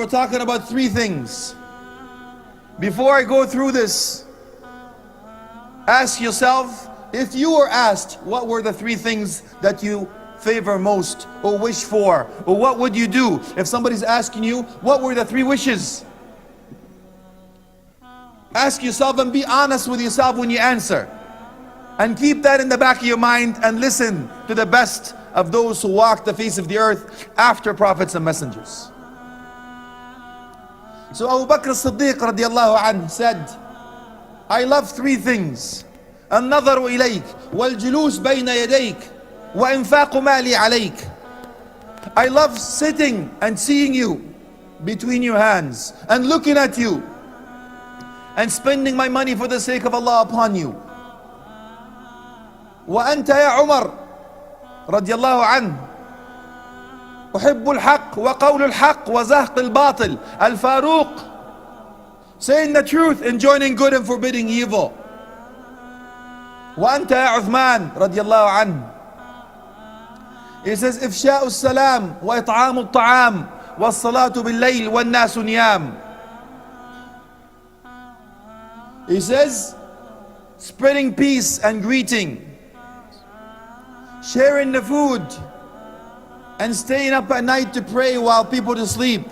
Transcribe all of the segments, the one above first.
we're talking about three things. Before I go through this, ask yourself, if you were asked what were the three things that you favor most or wish for, or what would you do if somebody's asking you what were the three wishes? Ask yourself and be honest with yourself when you answer, and keep that in the back of your mind, and listen to the best of those who walked the face of the earth after prophets and messengers. So Abu Bakr as-Siddiq radiallahu anhu said, I love three things: النظر إليك والجلوس بين يديك وإنفاق مالي عليك. I love sitting and seeing you between your hands and looking at you and spending my money for the sake of Allah upon you. وأنت يا عمر رضي الله عنه أحب الحق وقول الحق وزهق الباطل الفاروق, saying the truth, enjoining good and forbidding evil. وأنت يا عثمان رضي الله عنه, he says إفشاء السلام وإطعام الطعام والصلاة بالليل والناس نيام. He says spreading peace and greeting, sharing the food, and staying up at night to pray while people are asleep.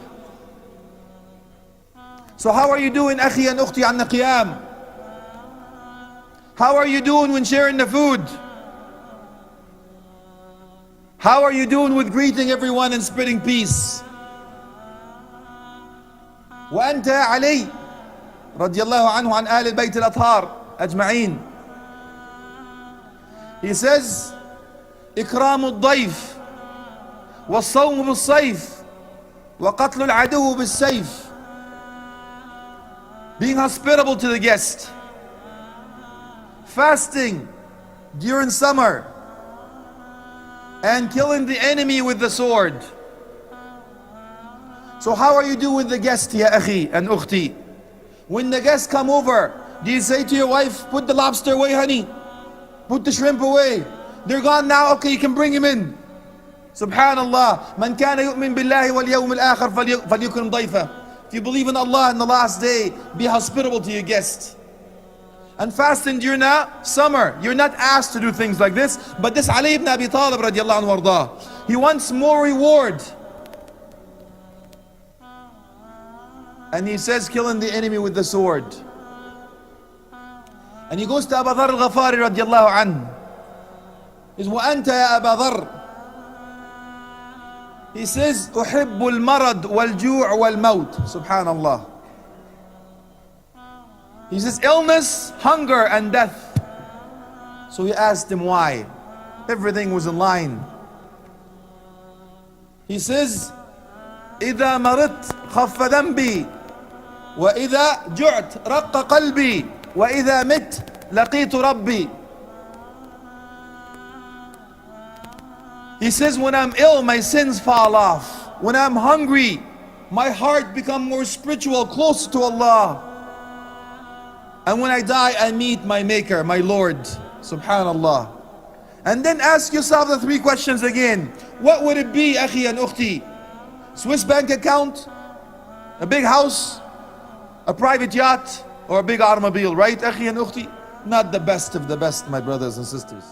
So how are you doing, akhi and ukhti, an qiyam? How are you doing when sharing the food? How are you doing with greeting everyone and spreading peace? وأنت يا علي رضي الله عنه عن آل البيت الأطهار أجمعين. He says إكرام الضيف والصوم بالصيف وقتل العدو بالسيف. Being hospitable to the guest, fasting during summer, and killing the enemy with the sword. So how are you doing with the guest, ya akhi and ukhti? When the guests come over, do you say to your wife, put the lobster away, honey, put the shrimp away, they're gone now, okay, you can bring him in? Subhanallah, man kana yu'min billahi wal yawm al-akhir falyukrim dayfa. If you believe in Allah and the last day, be hospitable to your guests. And fasting during the summer, you're not asked to do things like this, but this Ali ibn Abi Talib radiallahu anhu wardah, he wants more reward. And he says killing the enemy with the sword. And he goes to Abu Dharr al-Ghafari radiallahu anhu. He says, وَأَنْتَ يَا أَبَا ذَرْ. He says, أُحِبُّ الْمَرَضْ وَالْجُوعَ وَالْمَوْتِ. Subhanallah. He says illness, hunger and death. So he asked him why. Everything was in line. He says, إِذَا مَرِضْتُ خَفَّ ذَنْبِي وَإِذَا جُعْتُ رَقَّ قَلْبِي وَإِذَا مِتْ لَقِيتُ رَبِّي. He says, when I'm ill, my sins fall off. When I'm hungry, my heart becomes more spiritual, closer to Allah. And when I die, I meet my Maker, my Lord. Subhanallah. And then ask yourself the three questions again. What would it be, akhi and ukhti? Swiss bank account, a big house, a private yacht, or a big automobile, right, akhi and ukhti? Not the best of the best, my brothers and sisters.